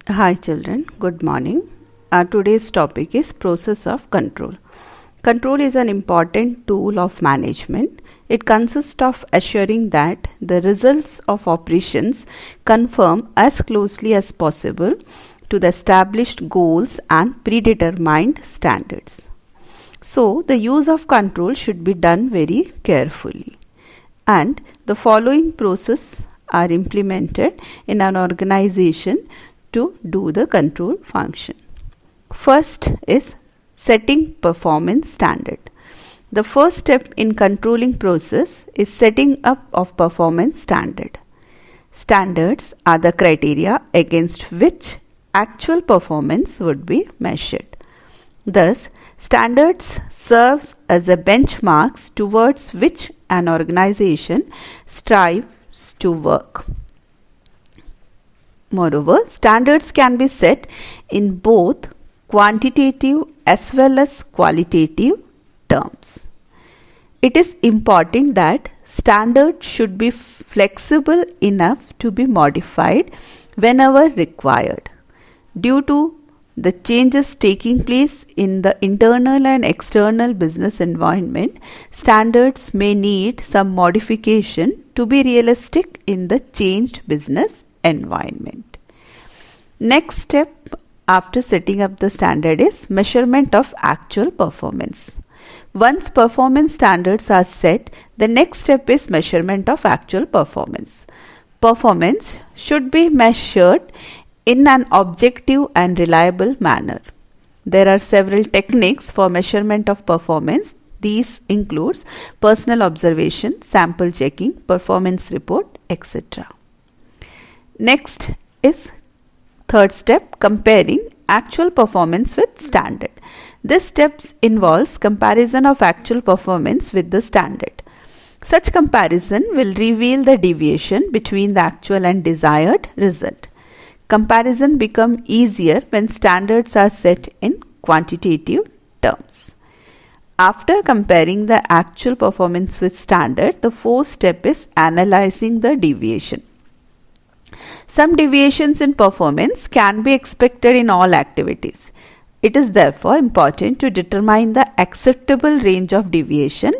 Hi children, good morning. Today's topic is process of control. Control is an important tool of management. It consists of assuring that the results of operations conform as closely as possible to the established goals and predetermined standards. So, the use of control should be done very carefully. And the following process are implemented in an organization to do the control function. First is setting performance standard. The first step in controlling process is setting up of performance standard. Standards are the criteria against which actual performance would be measured. Thus, standards serves as a benchmarks towards which an organization strives to work. Moreover, standards can be set in both quantitative as well as qualitative terms. It is important that standards should be flexible enough to be modified whenever required. Due to the changes taking place in the internal and external business environment, standards may need some modification to be realistic in the changed business environment. Next step after setting up the standard is measurement of actual performance. Once performance standards are set, the next step is measurement of actual performance. Performance should be measured in an objective and reliable manner. There are several techniques for measurement of performance. These includes personal observation, sample checking, performance report, etc. Next is third step, comparing actual performance with standard. This step involves comparison of actual performance with the standard. Such comparison will reveal the deviation between the actual and desired result. Comparison becomes easier when standards are set in quantitative terms. After comparing the actual performance with standard, the fourth step is analyzing the deviation. Some deviations in performance can be expected in all activities. It is therefore important to determine the acceptable range of deviation.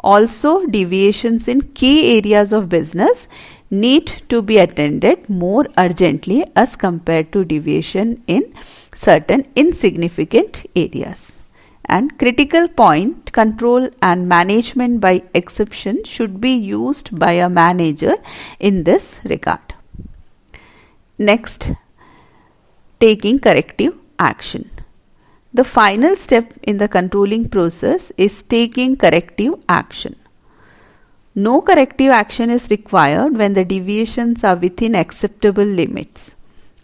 Also, deviations in key areas of business need to be attended more urgently as compared to deviation in certain insignificant areas. And critical point control and management by exception should be used by a manager in this regard. Next, taking corrective action. The final step in the controlling process is taking corrective action. No corrective action is required when the deviations are within acceptable limits.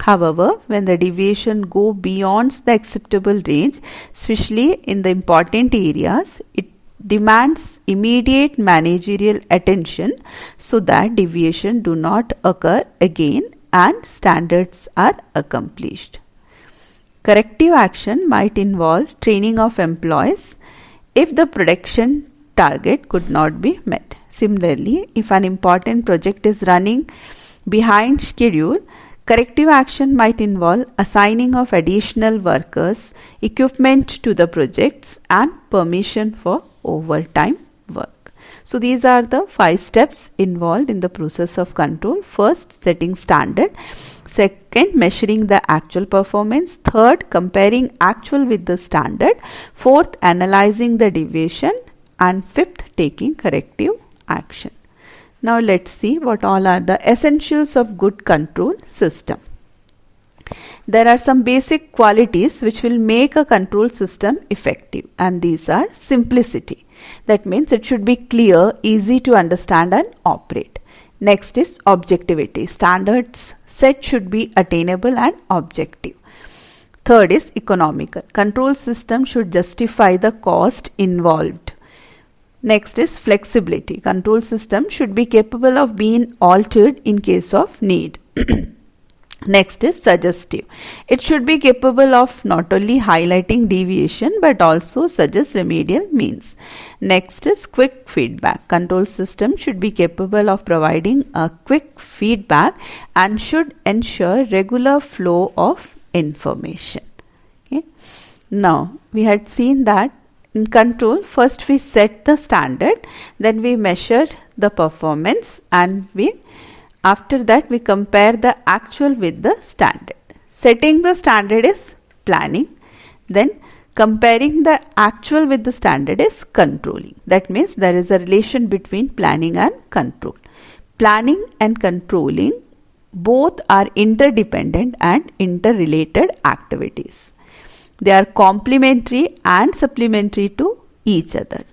However, when the deviation go beyond the acceptable range, especially in the important areas, it demands immediate managerial attention so that deviation do not occur again and standards are accomplished. Corrective action might involve training of employees if the production target could not be met. Similarly, if an important project is running behind schedule, corrective action might involve assigning of additional workers, equipment to the projects and permission for overtime work. So these are the 5 steps involved in the process of control. First, setting standard. Second, measuring the actual performance. Third, comparing actual with the standard. Fourth, analyzing the deviation. And fifth, taking corrective action. Now let's see what all are the essentials of good control system. There are some basic qualities which will make a control system effective, and these are simplicity. That means it should be clear, easy to understand and operate. Next is objectivity. Standards set should be attainable and objective. Third is economical. Control system should justify the cost involved. Next is flexibility. Control system should be capable of being altered in case of need. Next is suggestive. It should be capable of not only highlighting deviation but also suggest remedial means. Next is quick feedback. Control system should be capable of providing a quick feedback and should ensure regular flow of information. Okay. Now we had seen that in control, first we set the standard, then we measure the performance, and after that we compare the actual with the standard. Setting the standard is planning, then comparing the actual with the standard is controlling. That means there is a relation between planning and control. Planning and controlling both are interdependent and interrelated activities. They are complementary and supplementary to each other.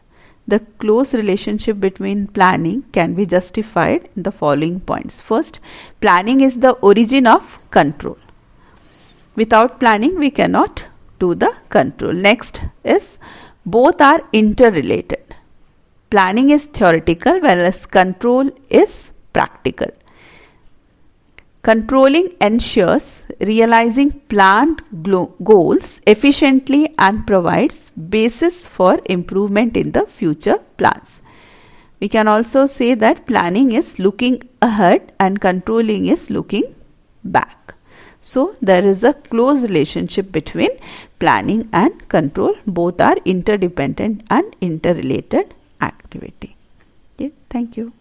The close relationship between planning can be justified in the following points. First, planning is the origin of control. Without planning, we cannot do the control. Next is both are interrelated. Planning is theoretical, whereas control is practical. Controlling ensures realizing planned goals efficiently and provides basis for improvement in the future plans. We can also say that planning is looking ahead and controlling is looking back. So there is a close relationship between planning and control. Both are interdependent and interrelated activity. Okay, thank you.